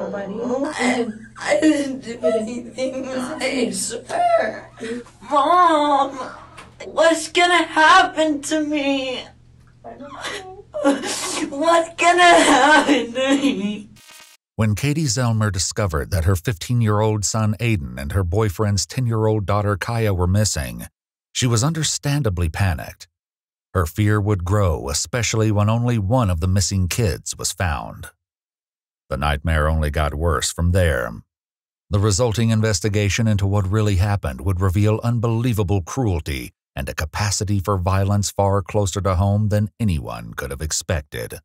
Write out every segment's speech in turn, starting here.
nobody. I didn't do anything, I swear. Mom, what's gonna happen to me? What's gonna happen to me? When Katie Zellmer discovered that her 15-year-old son Aiden and her boyfriend's 10-year-old daughter Kaya were missing, she was understandably panicked. Her fear would grow, especially when only one of the missing kids was found. The nightmare only got worse from there. The resulting investigation into what really happened would reveal unbelievable cruelty and a capacity for violence far closer to home than anyone could have expected.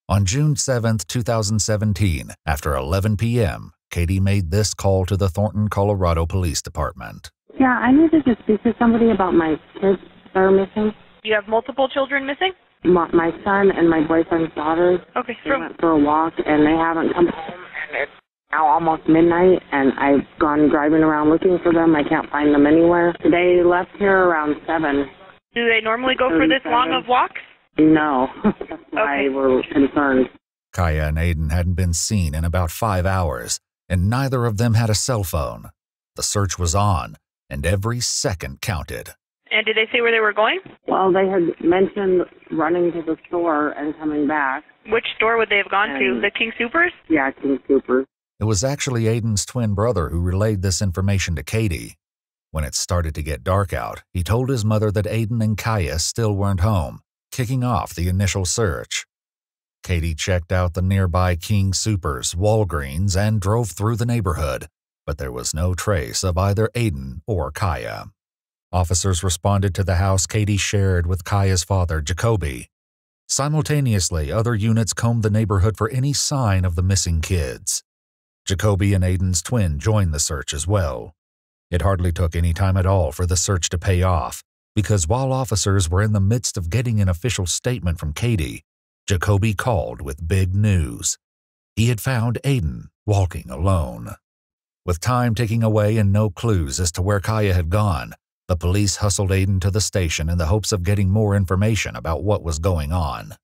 On June 7, 2017, after 11 p.m., Katie made this call to the Thornton, Colorado Police Department. Yeah, I needed to speak to somebody about my kids that are missing. You have multiple children missing? My son and my boyfriend's daughters. Okay. They went for a walk, and they haven't come home, and it's now almost midnight, and I've gone driving around looking for them. I can't find them anywhere. They left here around 7. Do they normally go for this long of walks? No. That's why we're concerned. Kaya and Aiden hadn't been seen in about 5 hours, and neither of them had a cell phone. The search was on, and every second counted. And did they say where they were going? Well, they had mentioned running to the store and coming back. Which store would they have gone to? The King Soopers? Yeah, King Soopers. It was actually Aiden's twin brother who relayed this information to Katie. When it started to get dark out, he told his mother that Aiden and Kaya still weren't home, kicking off the initial search. Katie checked out the nearby King Soopers, Walgreens, and drove through the neighborhood, but there was no trace of either Aiden or Kaya. Officers responded to the house Katie shared with Kaya's father, Jacoby. Simultaneously, other units combed the neighborhood for any sign of the missing kids. Jacoby and Aiden's twin joined the search as well. It hardly took any time at all for the search to pay off, because while officers were in the midst of getting an official statement from Katie, Jacoby called with big news. He had found Aiden walking alone. With time ticking away and no clues as to where Kaya had gone, the police hustled Aiden to the station in the hopes of getting more information about what was going on.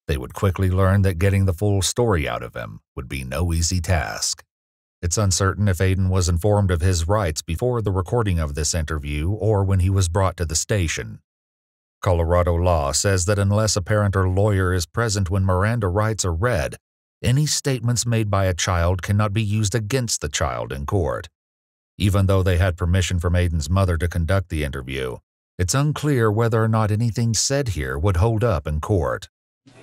They would quickly learn that getting the full story out of him would be no easy task. It's uncertain if Aiden was informed of his rights before the recording of this interview or when he was brought to the station. Colorado law says that unless a parent or lawyer is present when Miranda rights are read, any statements made by a child cannot be used against the child in court. Even though they had permission from Aiden's mother to conduct the interview, it's unclear whether or not anything said here would hold up in court.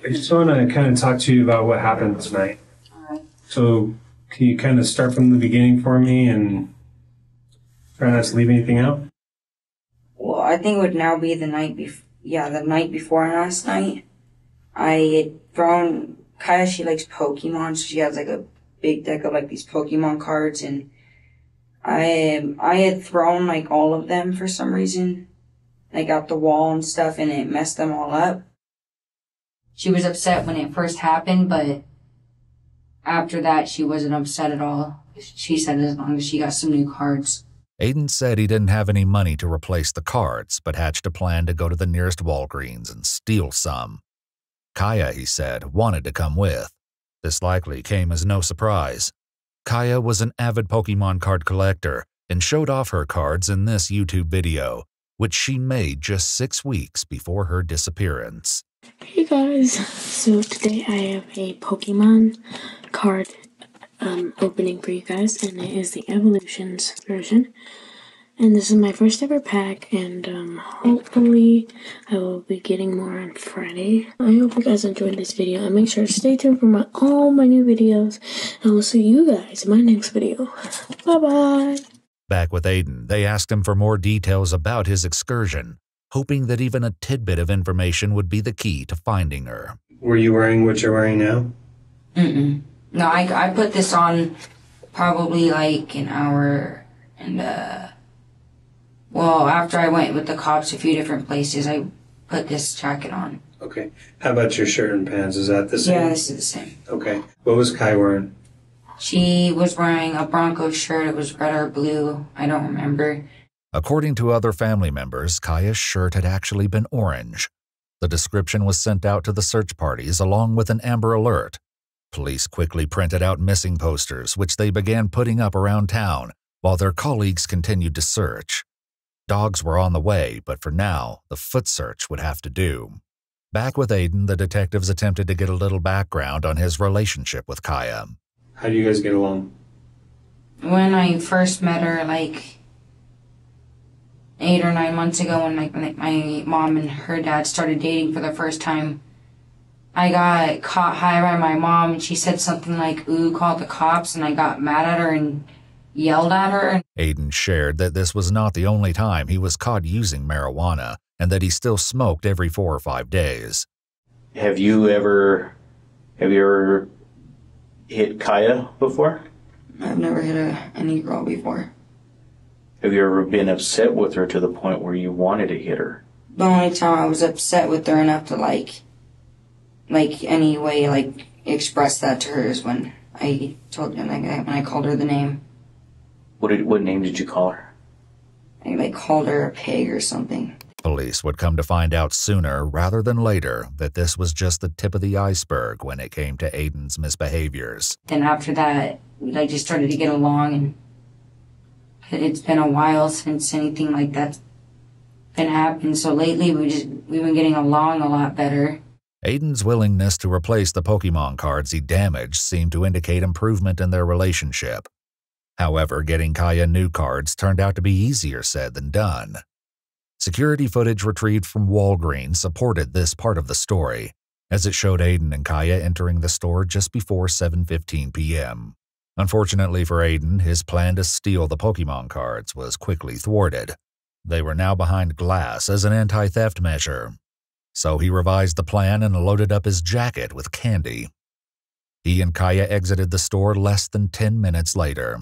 I just want to kind of talk to you about what happened tonight. All right. So, can you kind of start from the beginning for me and try not to leave anything out? Well, I think it would now be the night before last night. I had thrown, Kaya, she likes Pokemon, so she has like a big deck of like these Pokemon cards, and I had thrown like all of them for some reason, like out the wall and stuff, and it messed them all up. She was upset when it first happened, but after that she wasn't upset at all. She said as long as she got some new cards. Aiden said he didn't have any money to replace the cards, but hatched a plan to go to the nearest Walgreens and steal some. Kaya, he said, wanted to come with. This likely came as no surprise. Kaya was an avid Pokemon card collector and showed off her cards in this YouTube video, which she made just 6 weeks before her disappearance. Hey guys, so today I have a Pokemon card opening for you guys, and it is the Evolutions version. And this is my first ever pack, and hopefully I will be getting more on Friday. I hope you guys enjoyed this video, and make sure to stay tuned for all my new videos, and I will see you guys in my next video. Bye-bye! Back with Aiden, they asked him for more details about his excursion, hoping that even a tidbit of information would be the key to finding her. Were you wearing what you're wearing now? Mm-mm. No, I put this on probably like an hour, and well, after I went with the cops a few different places, I put this jacket on. Okay. How about your shirt and pants? Is that the same? Yeah, this is the same. Okay. What was Kai wearing? She was wearing a Broncos shirt. It was red or blue. I don't remember. According to other family members, Kaya's shirt had actually been orange. The description was sent out to the search parties along with an Amber Alert. Police quickly printed out missing posters, which they began putting up around town, while their colleagues continued to search. Dogs were on the way, but for now, the foot search would have to do. Back with Aiden, the detectives attempted to get a little background on his relationship with Kaya. How do you guys get along? When I first met her, 8 or 9 months ago, when my mom and her dad started dating for the first time, I got caught high by my mom, and she said something like, "Ooh, call the cops," and I got mad at her and yelled at her. Aiden shared that this was not the only time he was caught using marijuana, and that he still smoked every 4 or 5 days. Have you ever hit Kaya before? I've never hit any girl before. Have you ever been upset with her to the point where you wanted to hit her? The only time I was upset with her enough to express that to her is when I told her, when I called her the name. What name did you call her? I called her a pig or something. Police would come to find out sooner rather than later that this was just the tip of the iceberg when it came to Aiden's misbehaviors. Then after that, we just started to get along, and it's been a while since anything like that's been happening. So lately, we've been getting along a lot better. Aiden's willingness to replace the Pokemon cards he damaged seemed to indicate improvement in their relationship. However, getting Kaya new cards turned out to be easier said than done. Security footage retrieved from Walgreens supported this part of the story, as it showed Aiden and Kaya entering the store just before 7:15 p.m. Unfortunately for Aiden, his plan to steal the Pokemon cards was quickly thwarted. They were now behind glass as an anti-theft measure. So he revised the plan and loaded up his jacket with candy. He and Kaya exited the store less than 10 minutes later.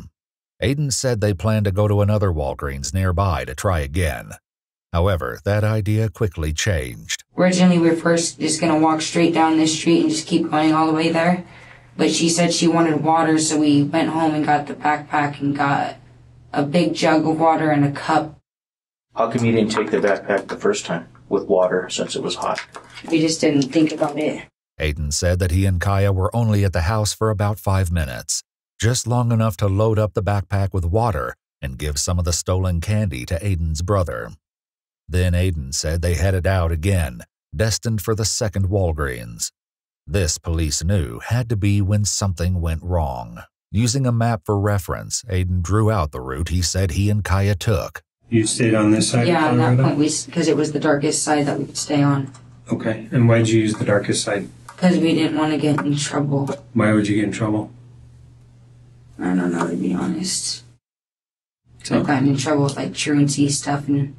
Aiden said they planned to go to another Walgreens nearby to try again. However, that idea quickly changed. Originally, we were first just going to walk straight down this street and just keep going all the way there. But she said she wanted water, so we went home and got the backpack and got a big jug of water and a cup. How come you didn't take the backpack the first time with water since it was hot? We just didn't think about it. Aiden said that he and Kaya were only at the house for about 5 minutes, just long enough to load up the backpack with water and give some of the stolen candy to Aiden's brother. Then Aiden said they headed out again, destined for the second Walgreens. This, police knew, had to be when something went wrong. Using a map for reference, Aiden drew out the route he said he and Kaya took. You stayed on this side? Yeah, on that point, because it was the darkest side that we could stay on. Okay, and why'd you use the darkest side? Because we didn't want to get in trouble. Why would you get in trouble? I don't know, to be honest. I've gotten in trouble with truancy stuff and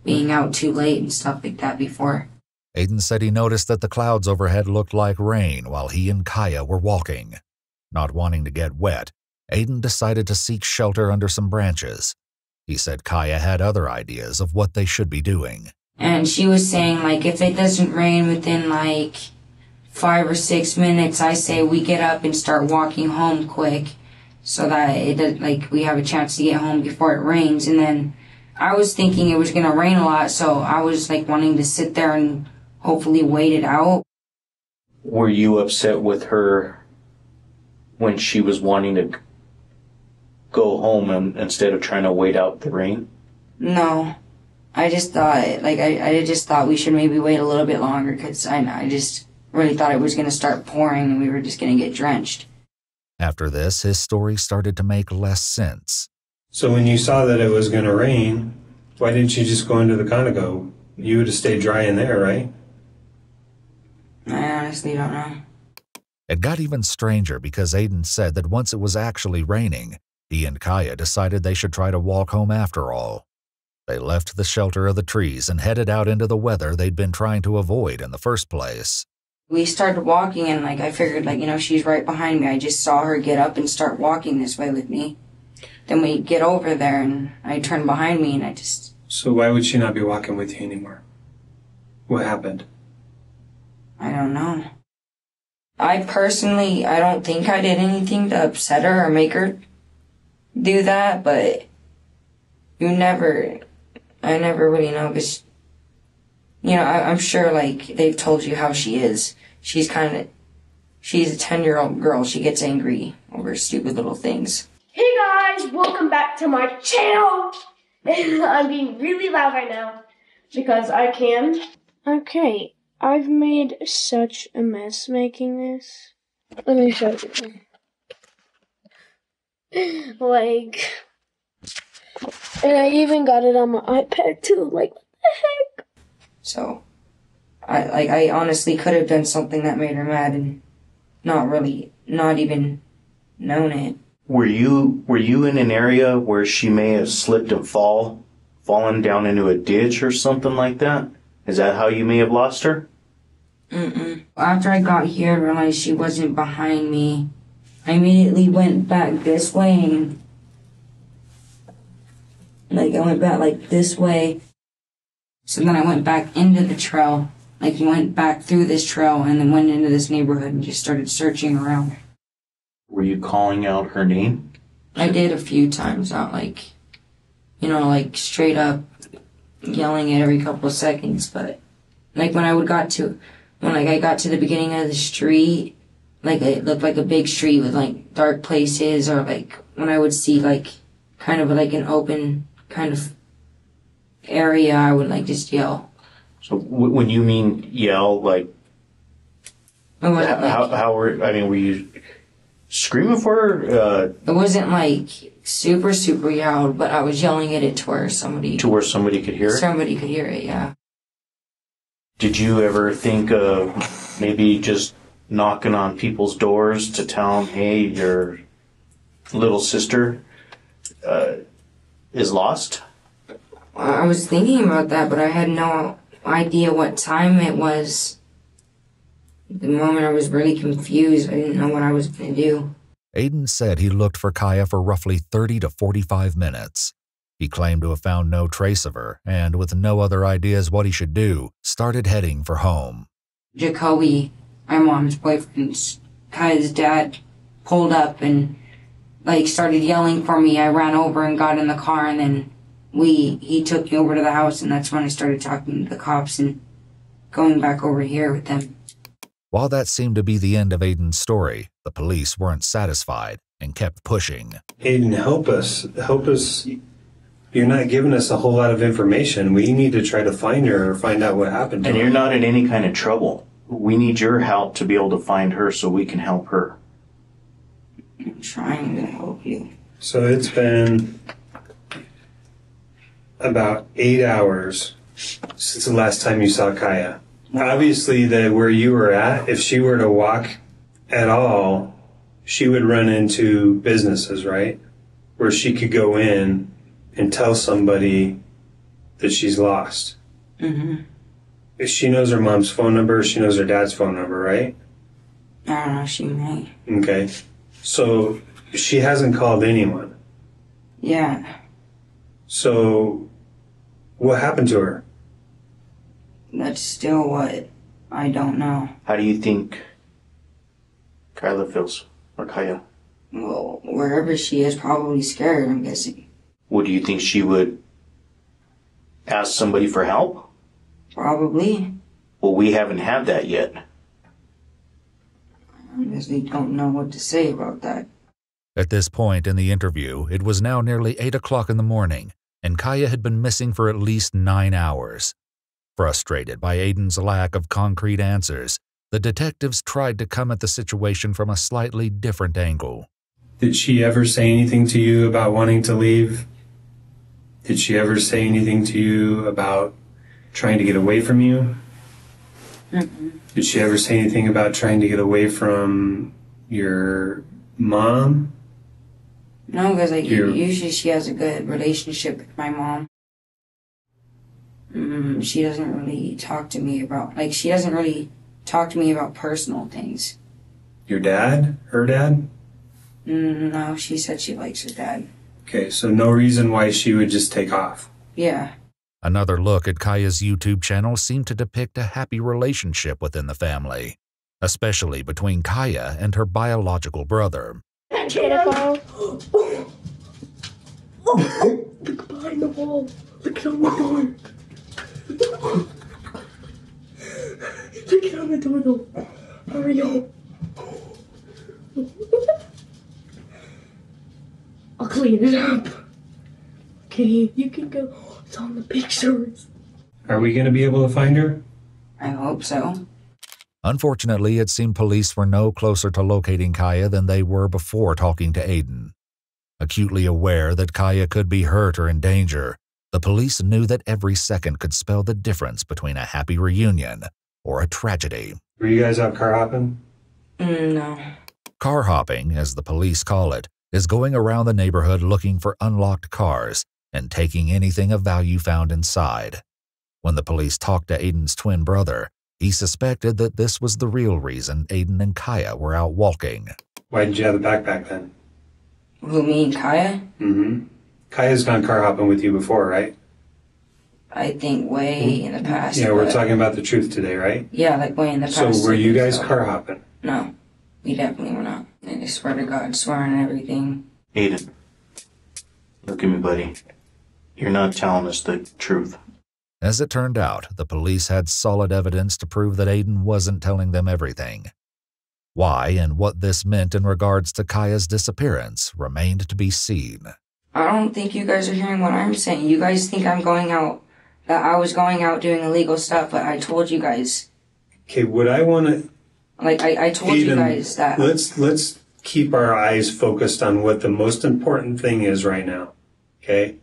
being out too late and stuff like that before. Aiden said he noticed that the clouds overhead looked like rain while he and Kaya were walking. Not wanting to get wet, Aiden decided to seek shelter under some branches. He said Kaya had other ideas of what they should be doing. And she was saying, if it doesn't rain within 5 or 6 minutes, I say we get up and start walking home quick so that we have a chance to get home before it rains. And then I was thinking it was going to rain a lot, so I was wanting to sit there and hopefully wait it out. Were you upset with her when she was wanting to go home instead of trying to wait out the rain? No. I just thought, I just thought we should maybe wait a little bit longer because I just really thought it was going to start pouring and we were just going to get drenched. After this, his story started to make less sense. So when you saw that it was going to rain, why didn't you just go into the Conoco? You would have stayed dry in there, right? I honestly don't know. It got even stranger because Aiden said that once it was actually raining, he and Kaya decided they should try to walk home after all. They left the shelter of the trees and headed out into the weather they'd been trying to avoid in the first place. We started walking and I figured she's right behind me. I just saw her get up and start walking this way with me. Then we get over there and I turn behind me and I just... So why would she not be walking with you anymore? What happened? I don't know. I don't think I did anything to upset her or make her do that, but I never really know because, I'm sure they've told you how she is. She's kind of She's a 10-year-old girl. She gets angry over stupid little things. Hey guys, welcome back to my channel. I'm being really loud right now because I can. Okay, I've made such a mess making this. Let me show you. Like, and I even got it on my iPad too. Like, what the heck? So, I honestly could have done something that made her mad and not even known it. Were you in an area where she may have slipped and fallen down into a ditch or something like that? Is that how you may have lost her? Mm-mm. After I got here and realized she wasn't behind me, I immediately went back this way and I went back this way. So then I went back into the trail. Went back through this trail and then went into this neighborhood and just started searching around. Were you calling out her name? I did a few times, not straight up yelling it every couple of seconds, but when I got to the beginning of the street, it looked like a big street with dark places, or when I would see kind of an open kind of area, I would just yell. So when you mean yell, were you screaming for her? It wasn't super, super loud, but I was yelling at it to where somebody could hear it? Somebody could hear it, yeah. Did you ever think of maybe just knocking on people's doors to tell them, hey, your little sister is lost? I was thinking about that, but I had no idea what time it was. At the moment, I was really confused. I didn't know what I was going to do. Aiden said he looked for Kaya for roughly 30 to 45 minutes. He claimed to have found no trace of her, and with no other ideas what he should do, started heading for home. Jacoby, my mom's boyfriend, Kaya's dad, pulled up and started yelling for me. I ran over and got in the car, and then he took me over to the house, and that's when I started talking to the cops and going back over here with them. While that seemed to be the end of Aiden's story, the police weren't satisfied and kept pushing. Aiden, help us. Help us. You're not giving us a whole lot of information. We need to try to find her or find out what happened to her. And you're not in any kind of trouble. We need your help to be able to find her so we can help her. I'm trying to help you. So it's been about 8 hours since the last time you saw Kaya. Obviously, where you were at, if she were to walk at all, she would run into businesses, right? Where she could go in and tell somebody that she's lost. Mm-hmm. If she knows her mom's phone number, she knows her dad's phone number, right? I don't know, she may. Okay. So she hasn't called anyone. Yeah. So what happened to her? That's still what I don't know. How do you think Kyla feels? Or Kaya? Well, wherever she is, probably scared, I'm guessing. Well, do you think she would ask somebody for help? Probably. Well, we haven't had that yet. I honestly don't know what to say about that. At this point in the interview, it was now nearly 8 o'clock in the morning, and Kaya had been missing for at least 9 hours. Frustrated by Aiden's lack of concrete answers, the detectives tried to come at the situation from a slightly different angle. Did she ever say anything to you about wanting to leave? Did she ever say anything to you about trying to get away from you? Mm-mm. Did she ever say anything about trying to get away from your mom? No, because usually she has a good relationship with my mom. She doesn't really talk to me about, personal things. Your dad? Her dad? No, she said she likes her dad. Okay, so no reason why she would just take off. Yeah. Another look at Kaya's YouTube channel seemed to depict a happy relationship within the family, especially between Kaya and her biological brother. Look behind the wall. Look on the door. Look on the door though. Hurry up. I'll clean it up. Okay, you can go. It's on the pictures. Are we going to be able to find her? I hope so. Unfortunately, it seemed police were no closer to locating Kaya than they were before talking to Aiden. Acutely aware that Kaya could be hurt or in danger, the police knew that every second could spell the difference between a happy reunion or a tragedy. Were you guys out car hopping? No. Car hopping, as the police call it, is going around the neighborhood looking for unlocked cars and taking anything of value found inside. When the police talked to Aiden's twin brother, he suspected that this was the real reason Aiden and Kaya were out walking. Why didn't you have the backpack then? Who, me and Kaya? Mm-hmm. Kaya's gone car hopping with you before, right? I think way in the past. Yeah, we're talking about the truth today, right? Yeah, like way in the So past. were you guys car hopping? No, we definitely were not. And I swear to God, swearing and everything. Aiden, look at me, buddy. You're not telling us the truth. As it turned out, the police had solid evidence to prove that Aiden wasn't telling them everything. Why and what this meant in regards to Kaya's disappearance remained to be seen. I don't think you guys are hearing what I'm saying. You guys think I'm going out, that I was going out doing illegal stuff, but I told you guys. Okay, what I want to... Like, I told you guys that. Let's keep our eyes focused on what the most important thing is right now, okay?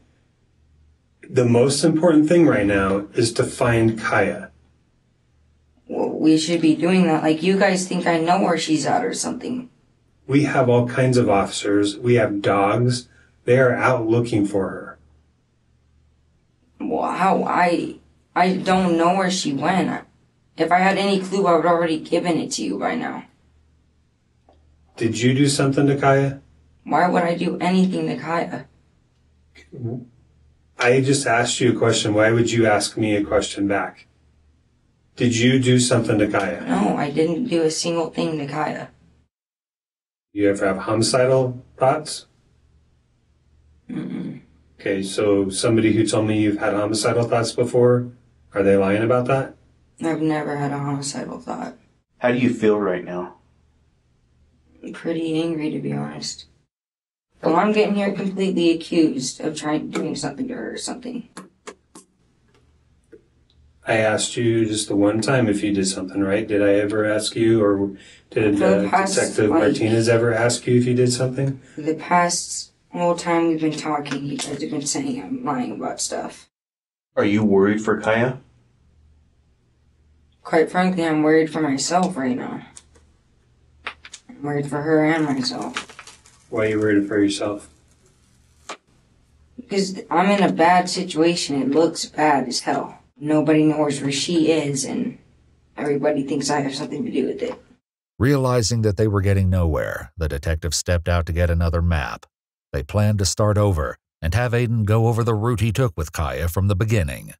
The most important thing right now is to find Kaya. Well, we should be doing that. Like, you guys think I know where she's at or something. We have all kinds of officers. We have dogs. They are out looking for her. Well, how? I don't know where she went. If I had any clue, I would already given it to you by now. Did you do something to Kaya? Why would I do anything to Kaya? I just asked you a question. Why would you ask me a question back? Did you do something to Kaya? No, I didn't do a single thing to Kaya. You ever have homicidal thoughts? Mm-mm. Okay, so somebody who told me you've had homicidal thoughts before, are they lying about that? I've never had a homicidal thought. How do you feel right now? I'm pretty angry, to be honest. Well, I'm getting here completely accused of doing something to her or something. I asked you just the one time if you did something, right? Did I ever ask you, or did Detective Martinez ever ask you if you did something? For the past whole time we've been talking, you guys have been saying I'm lying about stuff. Are you worried for Kaya? Quite frankly, I'm worried for myself right now. I'm worried for her and myself. Why are you worried for yourself? Because I'm in a bad situation. It looks bad as hell. Nobody knows where she is, and everybody thinks I have something to do with it. Realizing that they were getting nowhere, the detective stepped out to get another map. They planned to start over and have Aiden go over the route he took with Kaya from the beginning.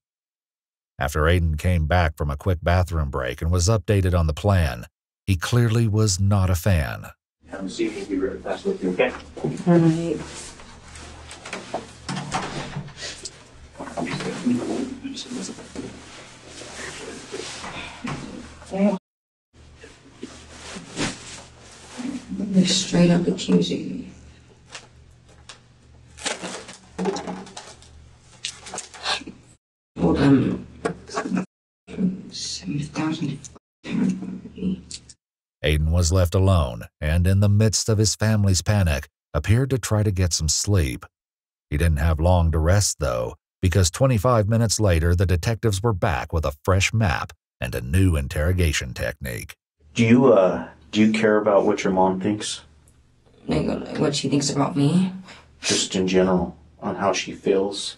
After Aiden came back from a quick bathroom break and was updated on the plan, he clearly was not a fan. I'm see if he can be right fast with you, okay? Alright. They're straight up accusing me. Well, 7,000. Aiden was left alone and, in the midst of his family's panic, appeared to try to get some sleep. He didn't have long to rest, though, because 25 minutes later the detectives were back with a fresh map and a new interrogation technique. Do you care about what your mom thinks? Like what she thinks about me? Just in general, on how she feels?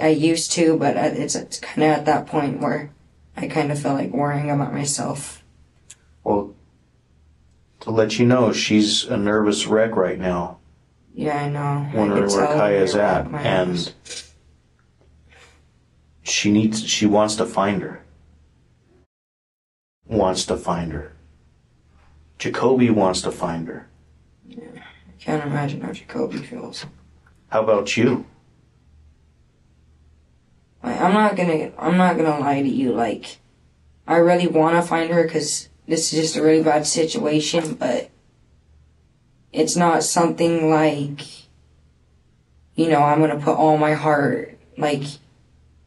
I used to, but it's kind of at that point where I kind of feel like worrying about myself. Well, to let you know, she's a nervous wreck right now. Yeah, I know. Wondering where Kaya's at, and she wants to find her. Jacoby wants to find her. Yeah, I can't imagine how Jacoby feels. How about you? I'm not gonna lie to you. Like, I really want to find her because this is just a really bad situation, but it's not something like, you know, I'm gonna put all my heart, like,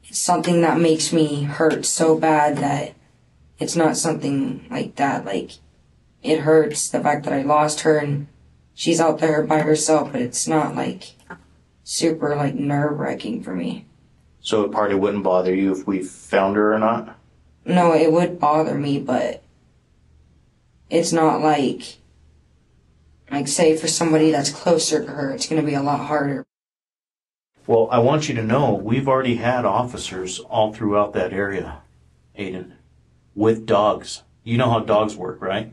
it's something that makes me hurt so bad that it's not something like that. Like, it hurts the fact that I lost her and she's out there by herself, but it's not like super like nerve-wracking for me. So it probably wouldn't bother you if we found her or not? No, it would bother me, but it's not like say for somebody that's closer to her, it's going to be a lot harder. Well, I want you to know, we've already had officers all throughout that area, Aiden, with dogs. You know how dogs work, right?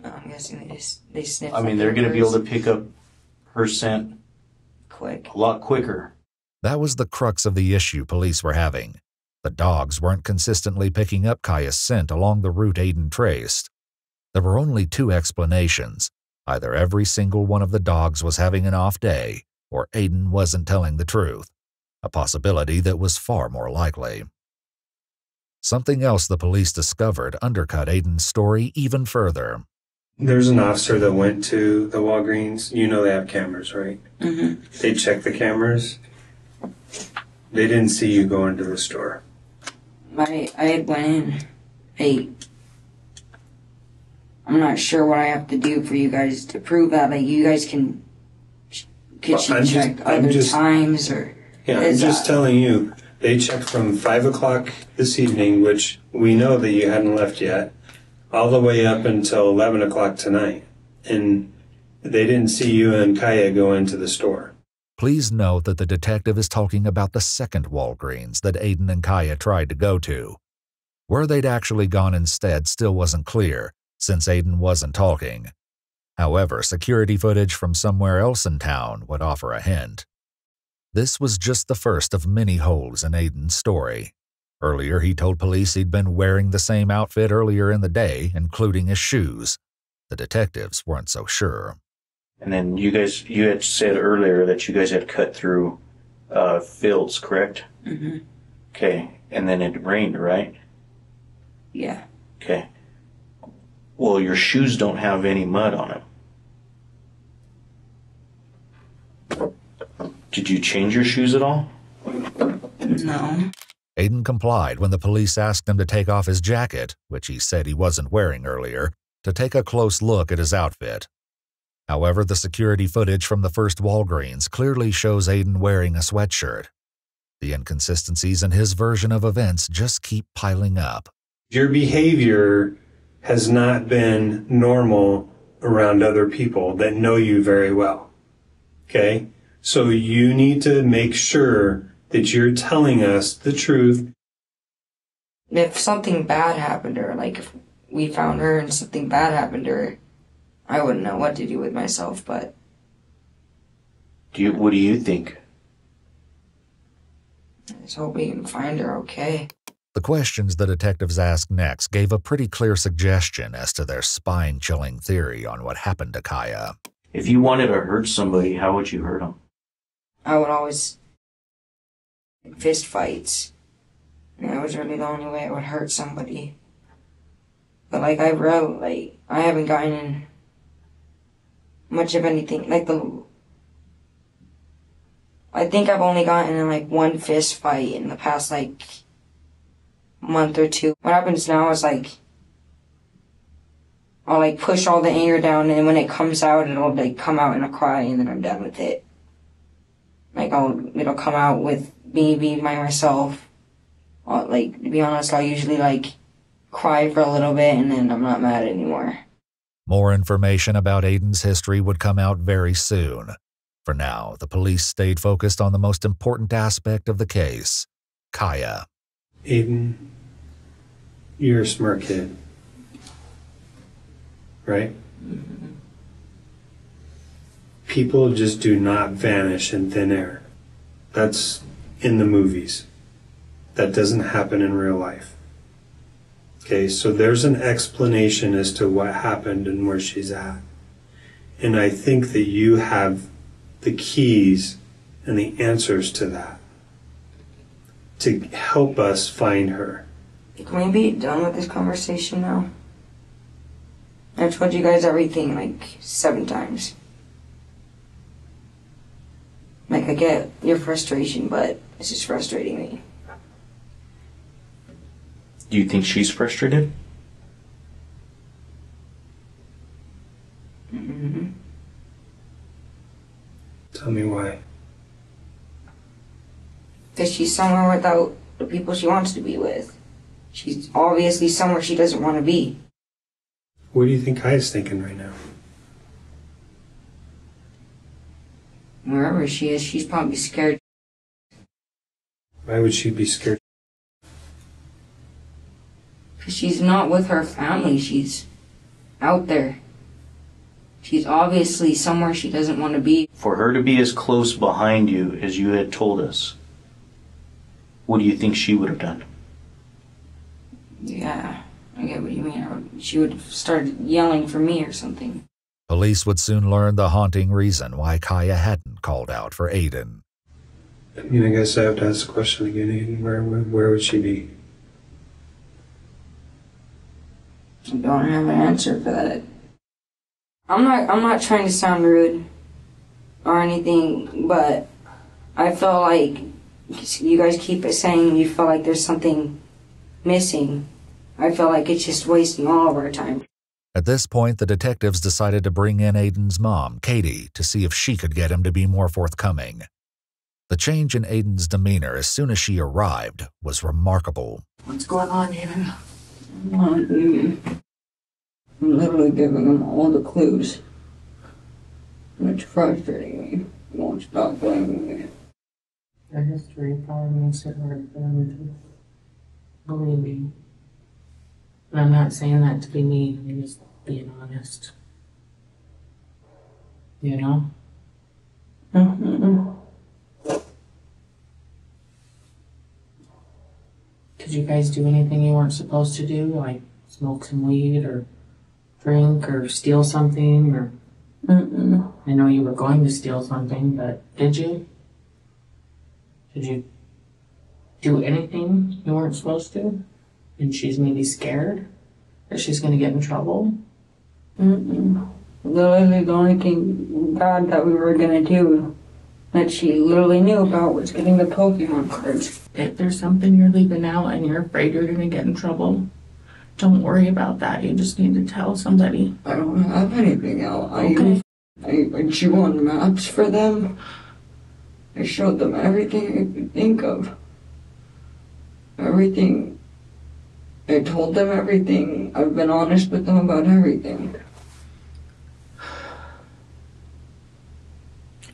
I'm guessing they sniff. I mean, they're going to be able to pick up her scent quick, a lot quicker. That was the crux of the issue police were having. The dogs weren't consistently picking up Kaya's scent along the route Aiden traced. There were only two explanations. Either every single one of the dogs was having an off day, or Aiden wasn't telling the truth, a possibility that was far more likely. Something else the police discovered undercut Aiden's story even further. There's an officer that went to the Walgreens. You know they have cameras, right? Mm-hmm. They checked the cameras. They didn't see you go into the store. I had went in. I'm not sure what I have to do for you guys to prove that. Like, you guys can check other times or... Yeah, I'm just telling you, they checked from 5 o'clock this evening, which we know that you hadn't left yet, all the way up until 11 o'clock tonight. And they didn't see you and Kaya go into the store. Please note that the detective is talking about the second Walgreens that Aiden and Kaya tried to go to. Where they'd actually gone instead still wasn't clear, since Aiden wasn't talking. However, security footage from somewhere else in town would offer a hint. This was just the first of many holes in Aiden's story. Earlier, he told police he'd been wearing the same outfit earlier in the day, including his shoes. The detectives weren't so sure. And then you had said earlier that you guys had cut through fields, correct? Mm-hmm. Okay, and then it rained, right? Yeah. Okay. Well, your shoes don't have any mud on them. Did you change your shoes at all? No. Aiden complied when the police asked him to take off his jacket, which he said he wasn't wearing earlier, to take a close look at his outfit. However, the security footage from the first Walgreens clearly shows Aiden wearing a sweatshirt. The inconsistencies in his version of events just keep piling up. Your behavior has not been normal around other people that know you very well. Okay? So you need to make sure that you're telling us the truth. If something bad happened to her, like if we found her and something bad happened to her, I wouldn't know what to do with myself, but... What do you think? I just hope we can find her okay. The questions the detectives asked next gave a pretty clear suggestion as to their spine-chilling theory on what happened to Kaya. If you wanted to hurt somebody, how would you hurt them? I would always... fist fights. And that was really the only way I would hurt somebody. But I haven't gotten in much of anything. I think I've only gotten in one fist fight in the past month or two. What happens now is I'll push all the anger down, and when it comes out, it'll come out in a cry, and then I'm done with it. It'll come out with me being by myself. To be honest, I'll usually cry for a little bit, and then I'm not mad anymore. More information about Aiden's history would come out very soon. For now, the police stayed focused on the most important aspect of the case, Kaya. Aiden, you're a smart kid, right? Mm-hmm. People just do not vanish in thin air. That's in the movies. That doesn't happen in real life. Okay, so there's an explanation as to what happened and where she's at. And I think that you have the keys and the answers to that, to help us find her. Can we be done with this conversation now? I told you guys everything like 7 times. Like, I get your frustration, but it's just frustrating me. Do you think she's frustrated? Mm-hmm. Tell me why. Because she's somewhere without the people she wants to be with. She's obviously somewhere she doesn't want to be. What do you think Kaya's thinking right now? Wherever she is, she's probably scared. Why would she be scared? Because she's not with her family. She's out there. She's obviously somewhere she doesn't want to be. For her to be as close behind you as you had told us, what do you think she would have done? Yeah, I get what you mean. She would have started yelling for me or something. Police would soon learn the haunting reason why Kaya hadn't called out for Aiden. I mean, I guess I have to ask the question again, Aiden. Where would she be? I don't have an answer for that. I'm not trying to sound rude or anything, but I feel like you guys keep saying you feel like there's something missing. I feel like it's just wasting all of our time. At this point, the detectives decided to bring in Aiden's mom, Katie, to see if she could get him to be more forthcoming. The change in Aiden's demeanor as soon as she arrived was remarkable. What's going on, Aiden? I'm literally giving him all the clues. And it's frustrating me. He won't stop blaming me. Their history probably makes it hard for them to believe me. And I'm not saying that to be mean, I'm just being honest. You know? Mm-hmm. Did you guys do anything you weren't supposed to do? Like smoke some weed or drink or steal something? Or Mm-mm. I know you were going to steal something, but did you? Did you do anything you weren't supposed to? And she's maybe scared that she's going to get in trouble? Mm-mm. Literally the only thing bad that we were going to do that she literally knew about was getting the Pokemon cards. If there's something you're leaving out and you're afraid you're going to get in trouble, don't worry about that. You just need to tell somebody. I don't have anything out. Okay. I drew on maps for them. I showed them everything I could think of. Everything. I told them everything. I've been honest with them about everything.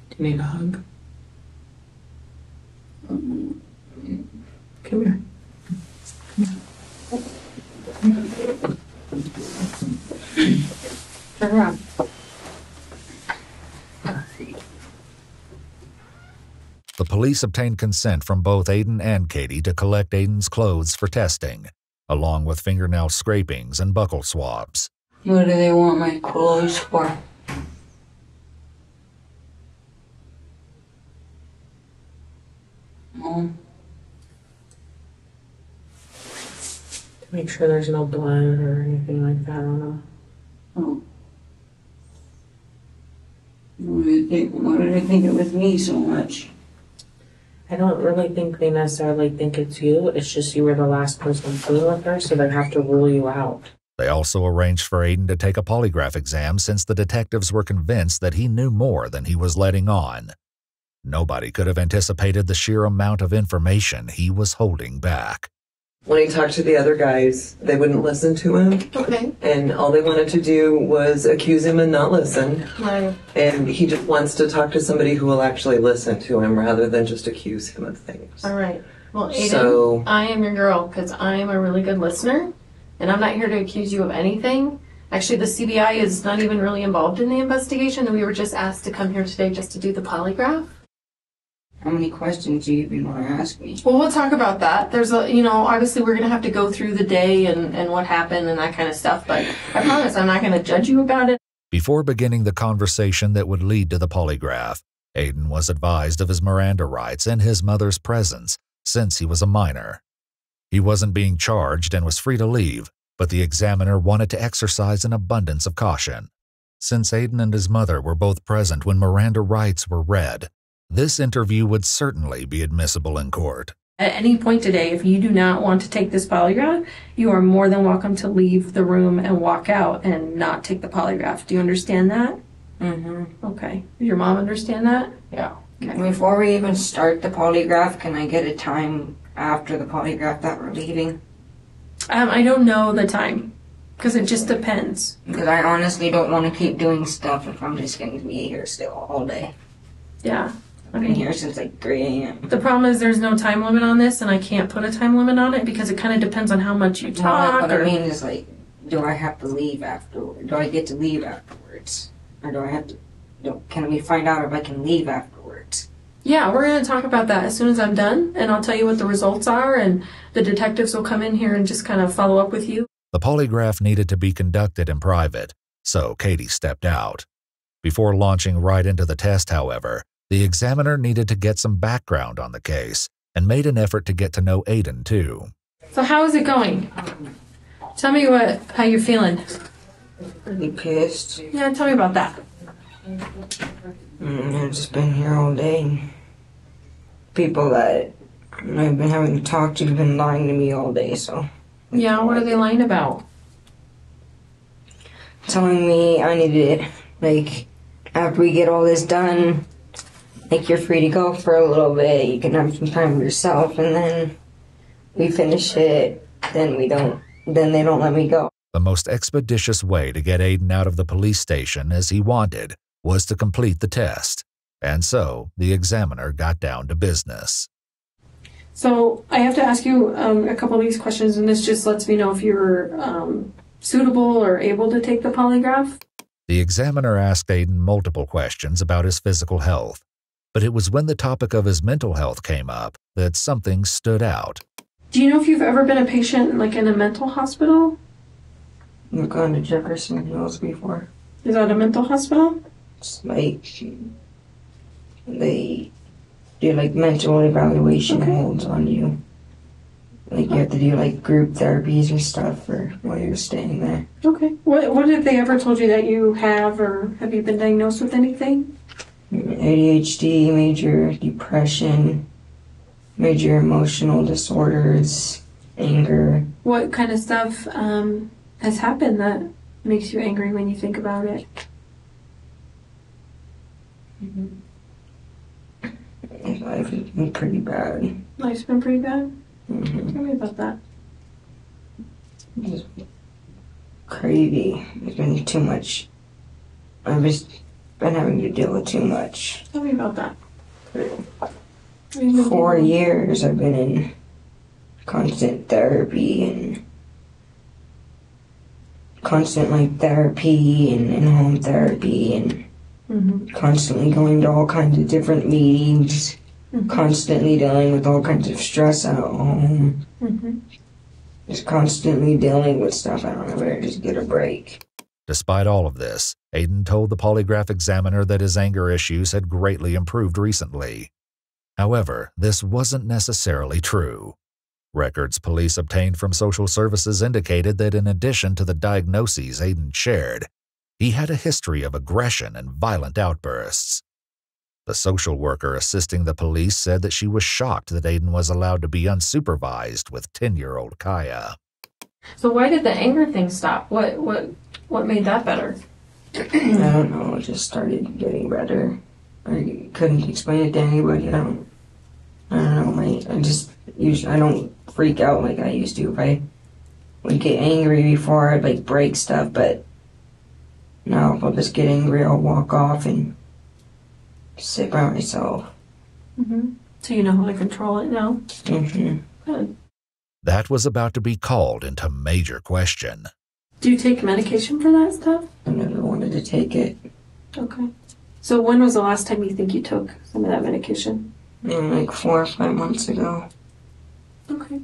Do you need a hug? Come here. Turn around. The police obtained consent from both Aiden and Katie to collect Aiden's clothes for testing, along with fingernail scrapings and buckle swabs. What do they want my clothes for? Mom? To make sure there's no blood or anything like that on them. Oh. What did they think it was me so much? I don't really think they necessarily think it's you. It's just you were the last person seen with her, so they have to rule you out. They also arranged for Aiden to take a polygraph exam since the detectives were convinced that he knew more than he was letting on. Nobody could have anticipated the sheer amount of information he was holding back. When he talked to the other guys, they wouldn't listen to him. Okay. And all they wanted to do was accuse him and not listen. Right. And he just wants to talk to somebody who will actually listen to him rather than just accuse him of things. All right. Well, Aiden, So- I am your girl because I am a really good listener, and I'm not here to accuse you of anything. Actually, the CBI is not even really involved in the investigation, and we were just asked to come here today just to do the polygraph. How many questions do you even want to ask me? Well, we'll talk about that. There's obviously we're going to have to go through the day and what happened and that kind of stuff, but I promise I'm not going to judge you about it. Before beginning the conversation that would lead to the polygraph, Aiden was advised of his Miranda rights and his mother's presence since he was a minor. He wasn't being charged and was free to leave, but the examiner wanted to exercise an abundance of caution. Since Aiden and his mother were both present when Miranda rights were read, this interview would certainly be admissible in court. At any point today, if you do not want to take this polygraph, you are more than welcome to leave the room and walk out and not take the polygraph. Do you understand that? Mm-hmm. Okay. Does your mom understand that? Yeah. Okay. Before we even start the polygraph, can I get a time after the polygraph that we're leaving? I don't know the time, because it just depends. Because I honestly don't want to keep doing stuff if I'm just going to be here still all day. Yeah. I've been here since like 3 a.m. The problem is there's no time limit on this, and I can't put a time limit on it because it kind of depends on how much you talk. What I mean is, like, do I have to leave afterwards? Do I get to leave afterwards? Or do I have to... Can we find out if I can leave afterwards? Yeah, we're going to talk about that as soon as I'm done, and I'll tell you what the results are, and the detectives will come in here and just kind of follow up with you. The polygraph needed to be conducted in private, so Katie stepped out. Before launching right into the test, however, the examiner needed to get some background on the case and made an effort to get to know Aiden, too. So how is it going? Tell me how you're feeling. Pretty pissed. Yeah, tell me about that. I've just been here all day. People that I've been having to talk to have been lying to me all day, so... Yeah, what are they lying about? Telling me I need it, like, after we get all this done, like, you're free to go for a little bit, you can have some time for yourself, and then we finish it, then they don't let me go. The most expeditious way to get Aiden out of the police station as he wanted was to complete the test, and so the examiner got down to business. So I have to ask you a couple of these questions, and this just lets me know if you're suitable or able to take the polygraph. The examiner asked Aiden multiple questions about his physical health, but it was when the topic of his mental health came up that something stood out. Do you know if you've ever been a patient like in a mental hospital? I've gone to Jefferson Hills before. Is that a mental hospital? It's like they do like mental evaluation holds on you. Like you have to do like group therapies and stuff while you're staying there. Okay. What have they ever told you that you have, or have you been diagnosed with anything? ADHD, major depression, major emotional disorders, anger. What kind of stuff has happened that makes you angry when you think about it? Life has been pretty bad. Life's been pretty bad? Mm-hmm. Tell me about that. Just crazy. There's been too much. I've just been having to deal with too much. Tell me about that. 4 years I've been in constant therapy and constant like therapy and in-home therapy and constantly going to all kinds of different meetings, constantly dealing with all kinds of stress at home, just constantly dealing with stuff. I don't know where to just get a break. Despite all of this, Aiden told the polygraph examiner that his anger issues had greatly improved recently. However, this wasn't necessarily true. Records police obtained from social services indicated that in addition to the diagnoses Aiden shared, he had a history of aggression and violent outbursts. The social worker assisting the police said that she was shocked that Aiden was allowed to be unsupervised with 10-year-old Kaya. So why did the anger thing stop? What made that better? I don't know, it just started getting better. I couldn't explain it to anybody. I don't know, I don't freak out like I used to. If I would get angry before, I'd like break stuff, but now if I'll just get angry, I'll walk off and sit by myself. So you know how to control it now? Good. That was about to be called into major question. Do you take medication for that stuff? I never wanted to take it. Okay. So when was the last time you think you took some of that medication? Like 4 or 5 months ago. Okay.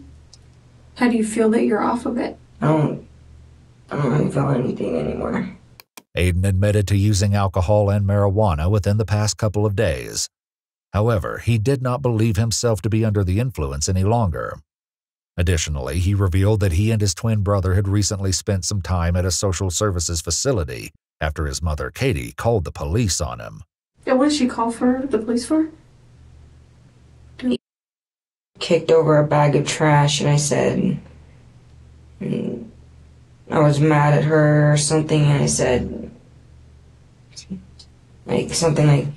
How do you feel that you're off of it? I don't really feel anything anymore. Aiden admitted to using alcohol and marijuana within the past couple of days. However, he did not believe himself to be under the influence any longer. Additionally, he revealed that he and his twin brother had recently spent some time at a social services facility after his mother, Katie, called the police on him. Yeah, what did she call for the police for? Kicked over a bag of trash, and I said, I was mad at her or something, and I said, something like,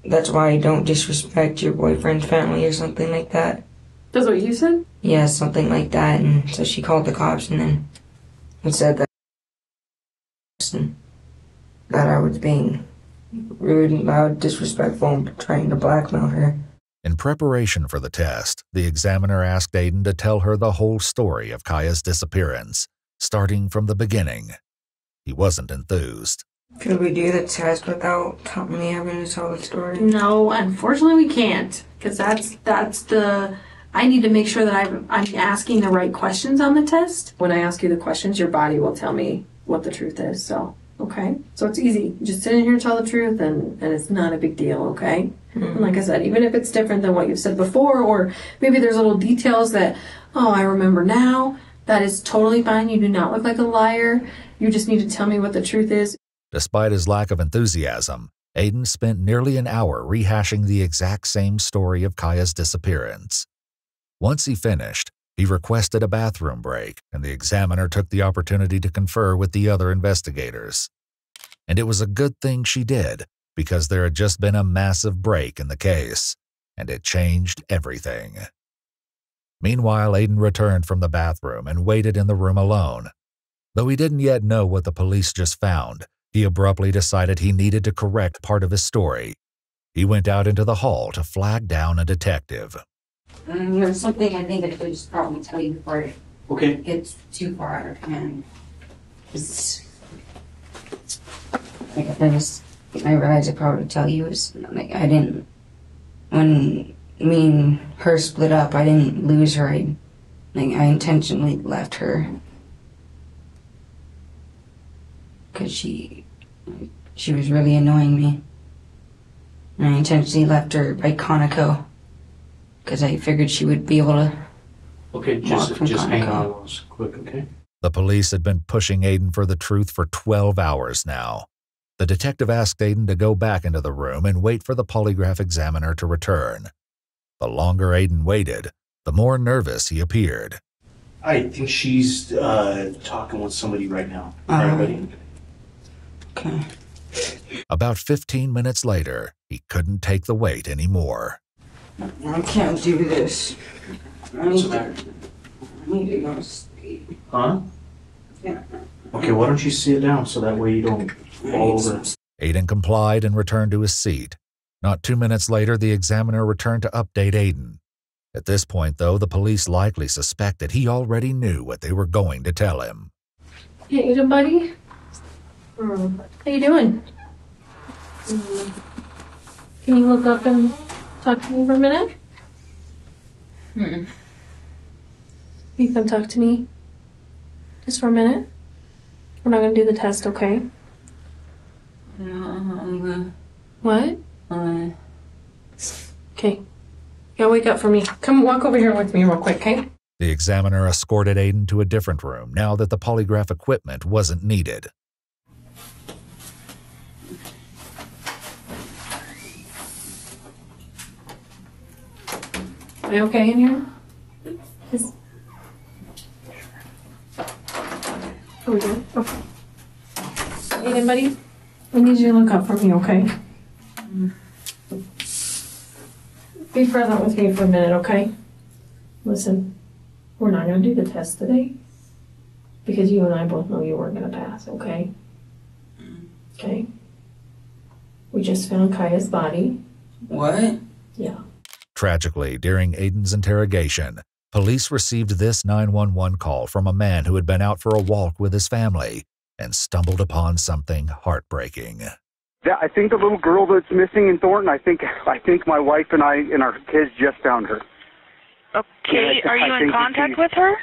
that's why I don't disrespect your boyfriend's family or something like that. That's what you said? Yeah, something like that, and so she called the cops and then said that I was being rude and loud, disrespectful, and trying to blackmail her. In preparation for the test, the examiner asked Aiden to tell her the whole story of Kaya's disappearance, starting from the beginning. He wasn't enthused. Could we do the test without me having to tell the story? No, unfortunately we can't, because that's the... I need to make sure that I'm asking the right questions on the test. When I ask you the questions, your body will tell me what the truth is, so... Okay, so it's easy. Just sit in here and tell the truth, and it's not a big deal, okay? Mm-hmm. And like I said, even if it's different than what you've said before, or maybe there's little details that, oh, I remember now, that is totally fine. You do not look like a liar. You just need to tell me what the truth is. Despite his lack of enthusiasm, Aiden spent nearly an hour rehashing the exact same story of Kaya's disappearance. Once he finished, he requested a bathroom break, and the examiner took the opportunity to confer with the other investigators. And it was a good thing she did, because there had just been a massive break in the case, and it changed everything. Meanwhile, Aiden returned from the bathroom and waited in the room alone. Though he didn't yet know what the police just found, he abruptly decided he needed to correct part of his story. He went out into the hall to flag down a detective. There's something I think I could just probably tell you before it gets too far out of hand. I realized I probably tell you is when me and her split up, I didn't lose her. I intentionally left her because she was really annoying me, and I intentionally left her by Conoco because I figured she would be able to. Okay, just hang on quick, okay? The police had been pushing Aiden for the truth for 12 hours now. The detective asked Aiden to go back into the room and wait for the polygraph examiner to return. The longer Aiden waited, the more nervous he appeared. I think she's talking with somebody right now. Everybody. Okay. About 15 minutes later, he couldn't take the wait anymore. I can't do this. I need to go to sleep. Huh? Yeah. Okay, why don't you sit down so that way you don't fall over. Aiden complied and returned to his seat. Not 2 minutes later, the examiner returned to update Aiden. At this point, though, the police likely suspected he already knew what they were going to tell him. Hey, Aiden, buddy. How you doing? Can you look up and talk to me for a minute? You come talk to me just for a minute? We're not going to do the test, okay? What? Okay. Yeah, wake up for me. Come walk over here with me real quick, okay? The examiner escorted Aiden to a different room now that the polygraph equipment wasn't needed. Are you okay in here? Are we good? Okay. Aiden, buddy, I need you to look up for me, okay? Be present with me for a minute, okay? Listen, we're not going to do the test today because you and I both know you weren't going to pass, okay? Okay? We just found Kaya's body. What? Yeah. Tragically, during Aiden's interrogation, police received this 911 call from a man who had been out for a walk with his family and stumbled upon something heartbreaking. Yeah, I think the little girl that's missing in Thornton, I think my wife and I and our kids just found her. Okay, are you in contact with her?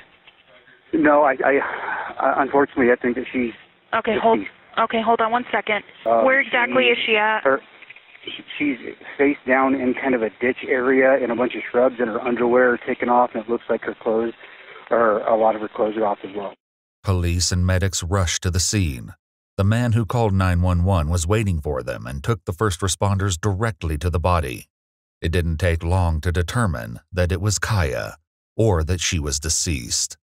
No, I unfortunately, I think that she's... Okay, hold on 1 second. Where exactly is she at? she's face down in kind of a ditch area in a bunch of shrubs, and her underwear are taken off, and it looks like her clothes, or a lot of her clothes are off as well. Police and medics rushed to the scene. The man who called 911 was waiting for them and took the first responders directly to the body. It didn't take long to determine that it was Kaya, or that she was deceased.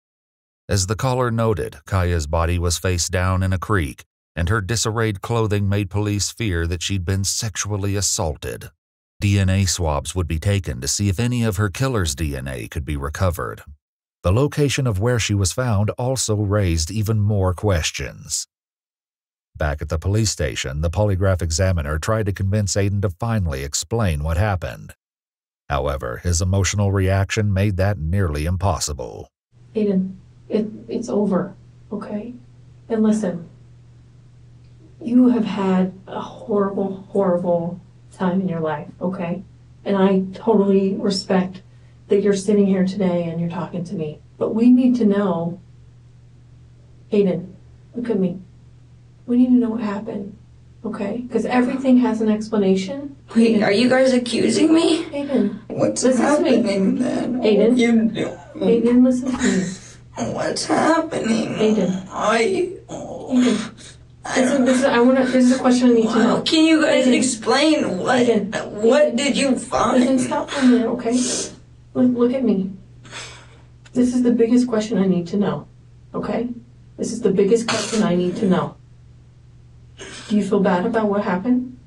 As the caller noted, Kaya's body was face down in a creek, and her disarrayed clothing made police fear that she'd been sexually assaulted. DNA swabs would be taken to see if any of her killer's DNA could be recovered. The location of where she was found also raised even more questions. Back at the police station, the polygraph examiner tried to convince Aiden to finally explain what happened. However, his emotional reaction made that nearly impossible. Aiden, it's over, okay? And listen, you have had a horrible, horrible time in your life, okay? And I totally respect that you're sitting here today and you're talking to me. But we need to know, Aiden, look at me. We need to know what happened, okay? Because everything has an explanation. Wait, Aiden. are you guys accusing me? Aiden. What's listen happening to me. then? Aiden. You do. Aiden, listen to me. What's happening? Aiden. Aiden. This is a question I need to know. Can you guys Aiden. explain what? Aiden. What did you find? Aiden, stop for a minute, okay? Look at me. This is the biggest question I need to know, okay? This is the biggest question I need to know. Do you feel bad about what happened?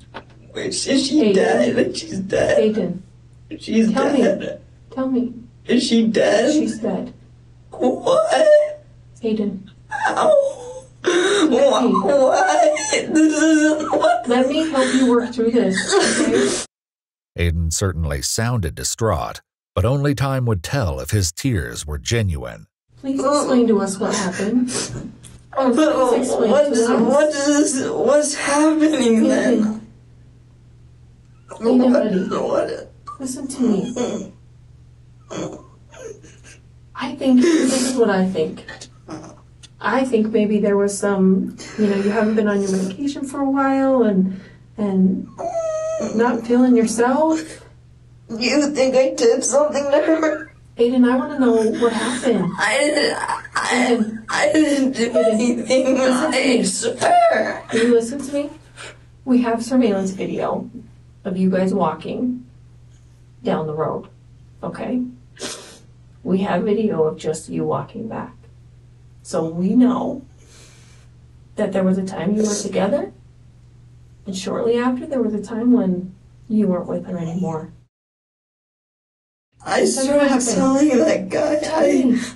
Wait, is she dead? She's dead. Aiden. She's dead. Me. Tell me. Is she dead? She's dead. What? Aiden. Ow. What? This isn't what. Let me help you work through this, okay? Aiden certainly sounded distraught, but only time would tell if his tears were genuine. Please explain to us what happened. What's happening then? Aiden, buddy. Listen to me. I think, this is what I think. I think maybe there was some, you haven't been on your medication for a while and not feeling yourself. You think I did something to her? Aiden, I want to know what happened. I didn't do anything. I swear. Can you listen to me? We have surveillance video of you guys walking down the road, okay? We have video of just you walking back. So we know that there was a time you were together, and shortly after there was a time when you weren't with her anymore. I started telling that guy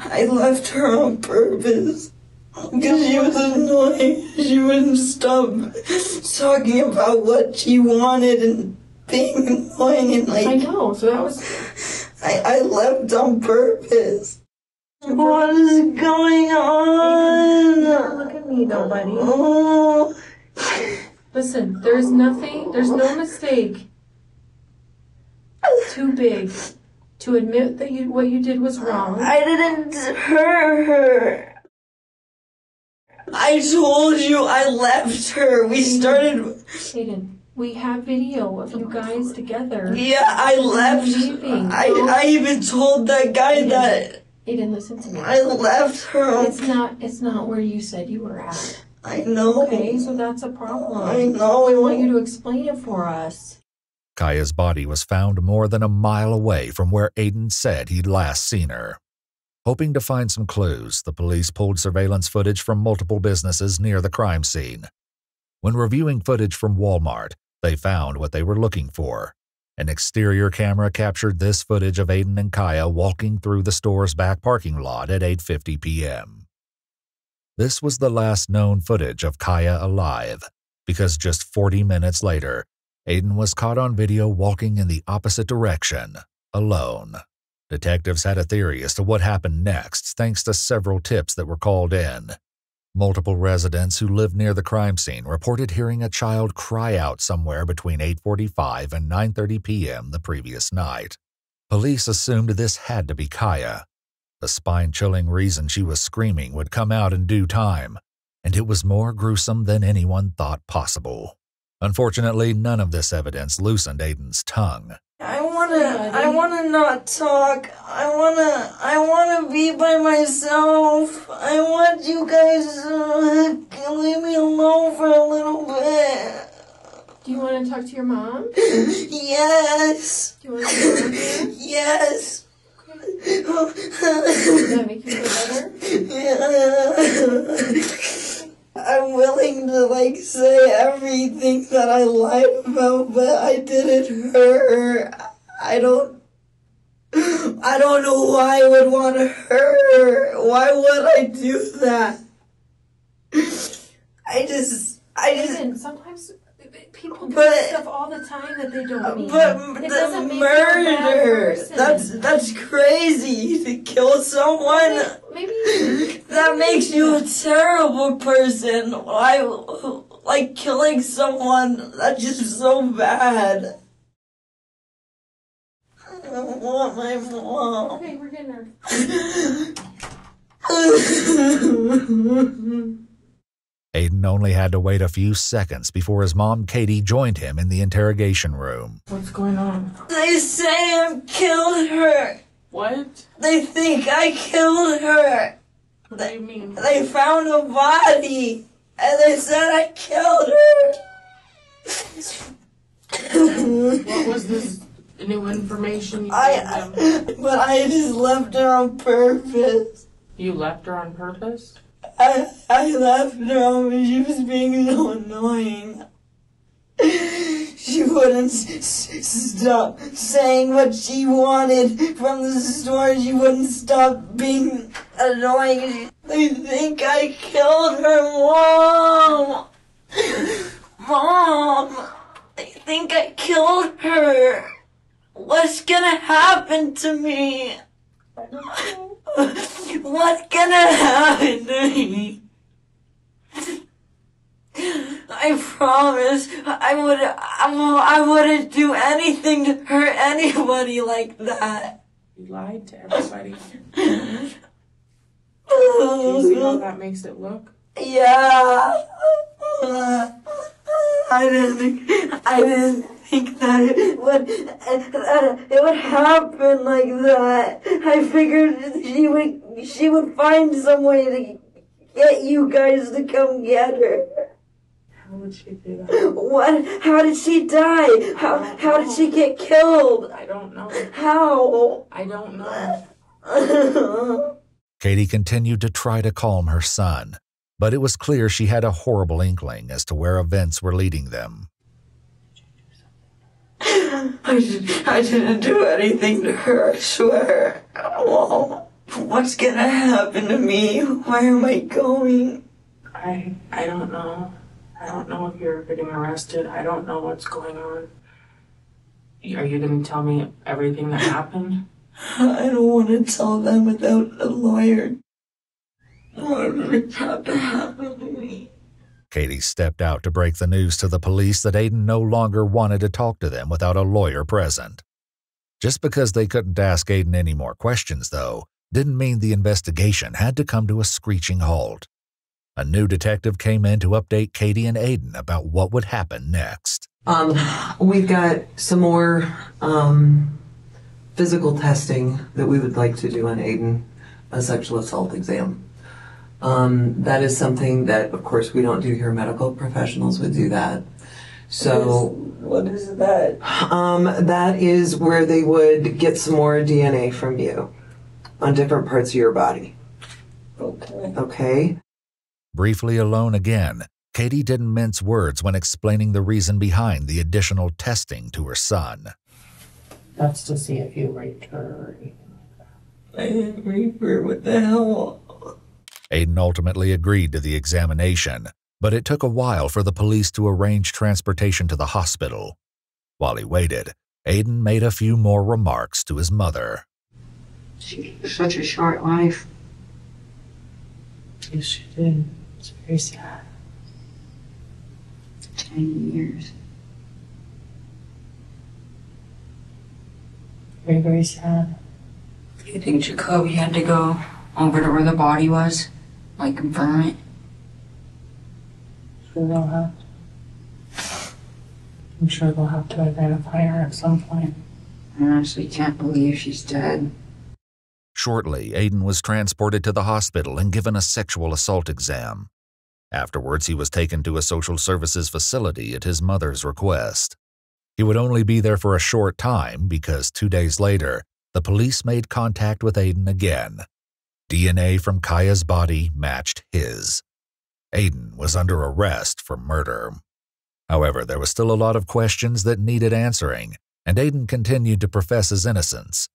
I left her on purpose. Because she was annoying. She wouldn't stop talking about what she wanted and being annoying and I know, so that was... I left on purpose. What is going on? Look at me though, buddy. Oh. Listen, there's no mistake too big to admit that what you did was wrong. I didn't hurt her. I told you I left her. We started... Aiden, we have video of you guys together. Yeah, I left. I even told that guy that... Aiden, listen to me. I left her. It's not where you said you were at. I know. Okay, so that's a problem. I know. We want you to explain it for us. Kaya's body was found more than a mile away from where Aiden said he'd last seen her. Hoping to find some clues, the police pulled surveillance footage from multiple businesses near the crime scene. When reviewing footage from Walmart, they found what they were looking for. An exterior camera captured this footage of Aiden and Kaya walking through the store's back parking lot at 8:50 p.m. This was the last known footage of Kaya alive, because just 40 minutes later, Aiden was caught on video walking in the opposite direction, alone. Detectives had a theory as to what happened next, thanks to several tips that were called in. Multiple residents who lived near the crime scene reported hearing a child cry out somewhere between 8:45 and 9:30 p.m. the previous night. Police assumed this had to be Kaya. The spine-chilling reason she was screaming would come out in due time, and it was more gruesome than anyone thought possible. Unfortunately, none of this evidence loosened Aiden's tongue. I wanna not talk. I wanna be by myself. I want you guys to leave me alone for a little bit. Do you want to talk to your mom? Yes. Do you want to talk to her? Yes. Does that make you feel better? I'm willing to say everything that I lied about, but I didn't hurt her. I don't know why I would want to hurt her. Why would I do that? Listen, sometimes people do stuff all the time that they don't mean. But it doesn't make murder, you a bad person. that's crazy. To kill someone, maybe that makes you a terrible person. Why, killing someone, that's just so bad. I don't want my mom. Okay, we're getting her. Aiden only had to wait a few seconds before his mom, Katie, joined him in the interrogation room. What's going on? They say I killed her. What? They think I killed her. What do you mean? They found a body, and they said I killed her. What was this new information you gave them? But I just left her on purpose. You left her on purpose? I left her because she was being so annoying. She wouldn't stop saying what she wanted from the store. She wouldn't stop being annoying. They think I killed her, Mom. Mom, they think I killed her. What's gonna happen to me? I don't know. What's gonna happen to me? I promise I wouldn't do anything to hurt anybody like that. You lied to everybody. Do you see how that makes it look? Yeah. I didn't think that it would happen like that. I figured she would find some way to get you guys to come get her. How would she do that? What? How did she die? How did she get killed? I don't know. How? I don't know. Katie continued to try to calm her son, but it was clear she had a horrible inkling as to where events were leading them. I didn't do anything to her, I swear. Well, what's gonna happen to me? Where am I going? I don't know. I don't know if you're getting arrested. I don't know what's going on. Are you going to tell me everything that happened? I don't want to tell them without a lawyer. What would have to happen to me? Katie stepped out to break the news to the police that Aiden no longer wanted to talk to them without a lawyer present. Just because they couldn't ask Aiden any more questions, though, didn't mean the investigation had to come to a screeching halt. A new detective came in to update Katie and Aiden about what would happen next. We've got some more physical testing that we would like to do on Aiden, a sexual assault exam. That is something that, of course, we don't do here. Medical professionals would do that. So, what is that? That is where they would get some more DNA from you on different parts of your body. Okay. Okay? Briefly alone again, Katie didn't mince words when explaining the reason behind the additional testing to her son. That's to see if you raped her or anything like that. I didn't rape her. What the hell? Aiden ultimately agreed to the examination, but it took a while for the police to arrange transportation to the hospital. While he waited, Aiden made a few more remarks to his mother. She lived such a short life. Yes, she did. It's very sad. 10 years. Very, very sad. You think Jacoby had to go over to where the body was? Like, confirm it? Sure they'll have I'm sure they'll have to identify her at some point. I honestly can't believe she's dead. Shortly, Aiden was transported to the hospital and given a sexual assault exam. Afterwards, he was taken to a social services facility at his mother's request. He would only be there for a short time because 2 days later, the police made contact with Aiden again. DNA from Kaya's body matched his. Aiden was under arrest for murder. However, there was still a lot of questions that needed answering, and Aiden continued to profess his innocence.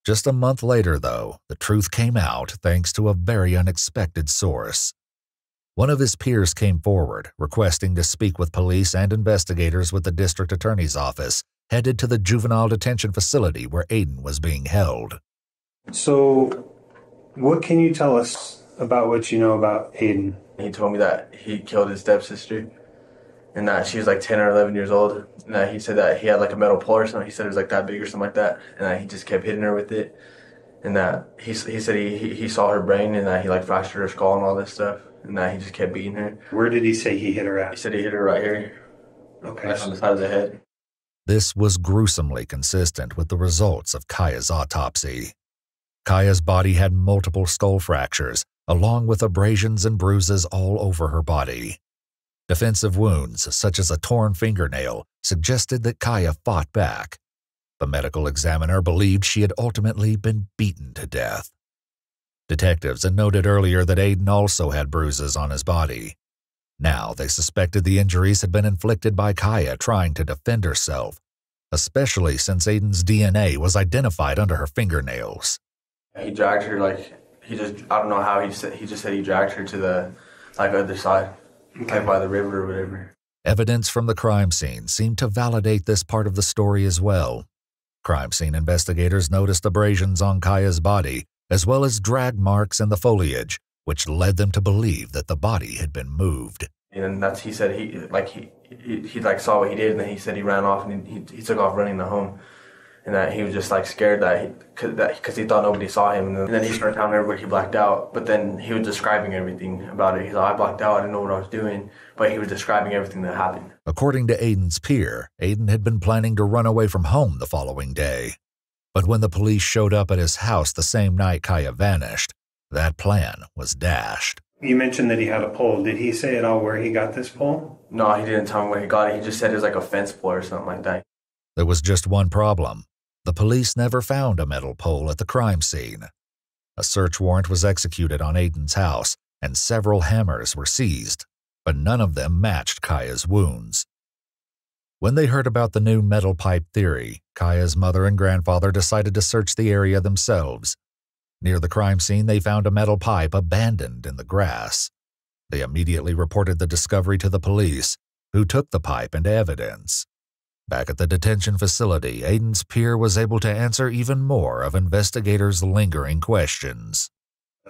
Just a month later, though, the truth came out thanks to a very unexpected source. One of his peers came forward, requesting to speak with police and investigators with the district attorney's office, headed to the juvenile detention facility where Aiden was being held. So, what can you tell us about what you know about Aiden? He told me that he killed his stepsister, and that she was like 10 or 11 years old, and that he said that he had like a metal pole or something. He said it was like that big or something like that, and that he just kept hitting her with it, and that he said he saw her brain, and that he like fractured her skull and all this stuff, and that he just kept beating her. Where did he say he hit her at? He said he hit her right here. Okay. Like on the side of the head. This was gruesomely consistent with the results of Kaya's autopsy. Kaya's body had multiple skull fractures, along with abrasions and bruises all over her body. Defensive wounds, such as a torn fingernail, suggested that Kaya fought back. The medical examiner believed she had ultimately been beaten to death. Detectives had noted earlier that Aiden also had bruises on his body. Now they suspected the injuries had been inflicted by Kaya trying to defend herself, especially since Aiden's DNA was identified under her fingernails. He dragged her I don't know how, he just said he dragged her to the other side. Okay. Like by the river or whatever. Evidence from the crime scene seemed to validate this part of the story as well. Crime scene investigators noticed abrasions on Kaya's body, as well as drag marks in the foliage, which led them to believe that the body had been moved. And he said he saw what he did, and then he said he ran off and he took off running to home. And that he was just like scared because he thought nobody saw him. And then he started telling everybody he blacked out. But then he was describing everything about it. He's like, I blacked out, I didn't know what I was doing. But he was describing everything that happened. According to Aiden's peer, Aiden had been planning to run away from home the following day. But when the police showed up at his house the same night Kaya vanished, that plan was dashed. You mentioned that he had a pole. Did he say at all where he got this pole? No, he didn't tell me where he got it. He just said it was like a fence pole or something like that. There was just one problem. The police never found a metal pole at the crime scene. A search warrant was executed on Aiden's house, and several hammers were seized, but none of them matched Kaya's wounds. When they heard about the new metal pipe theory, Kaya's mother and grandfather decided to search the area themselves. Near the crime scene, they found a metal pipe abandoned in the grass. They immediately reported the discovery to the police, who took the pipe into evidence. Back at the detention facility, Aiden's peer was able to answer even more of investigators' lingering questions.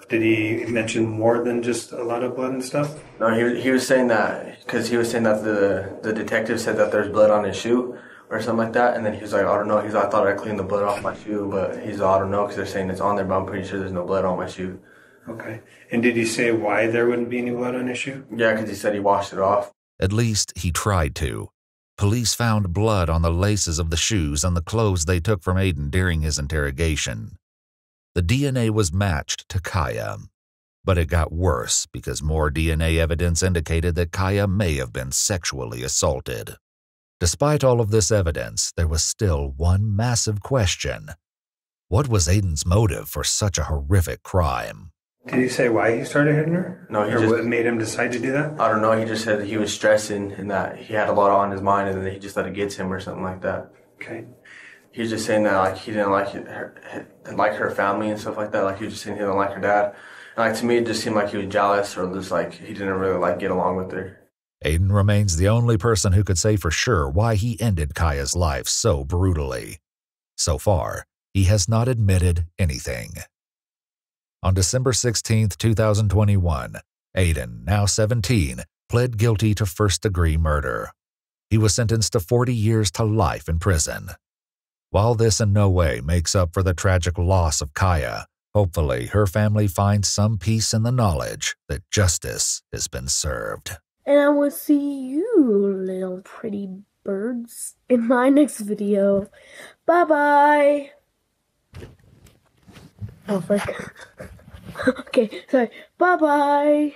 Did he mention more than just a lot of blood and stuff? No, he was saying that, because he was saying that the detective said that there's blood on his shoe or something like that, and then he was like, I don't know, I thought I cleaned the blood off my shoe, but he's like, I don't know, because they're saying it's on there, but I'm pretty sure there's no blood on my shoe. Okay. And did he say why there wouldn't be any blood on his shoe? Yeah, because he said he washed it off. At least he tried to. Police found blood on the laces of the shoes and the clothes they took from Aiden during his interrogation. The DNA was matched to Kaya, but it got worse because more DNA evidence indicated that Kaya may have been sexually assaulted. Despite all of this evidence, there was still one massive question. What was Aiden's motive for such a horrific crime? Did he say why he started hitting her? No, what made him decide to do that? I don't know, he just said he was stressing and that he had a lot on his mind and then he just let it get to him or something like that. Okay. He was just saying that he didn't like her family and stuff like that. He was just saying he didn't like her dad. And to me, it just seemed like he was jealous or just he didn't really get along with her. Aiden remains the only person who could say for sure why he ended Kaya's life so brutally. So far, he has not admitted anything. On December 16, 2021, Aiden, now 17, pled guilty to first-degree murder. He was sentenced to 40 years to life in prison. While this in no way makes up for the tragic loss of Kaya, hopefully her family finds some peace in the knowledge that justice has been served. And I will see you, little pretty birds in my next video. Bye-bye. Oh, frick. Okay, sorry. Bye-bye.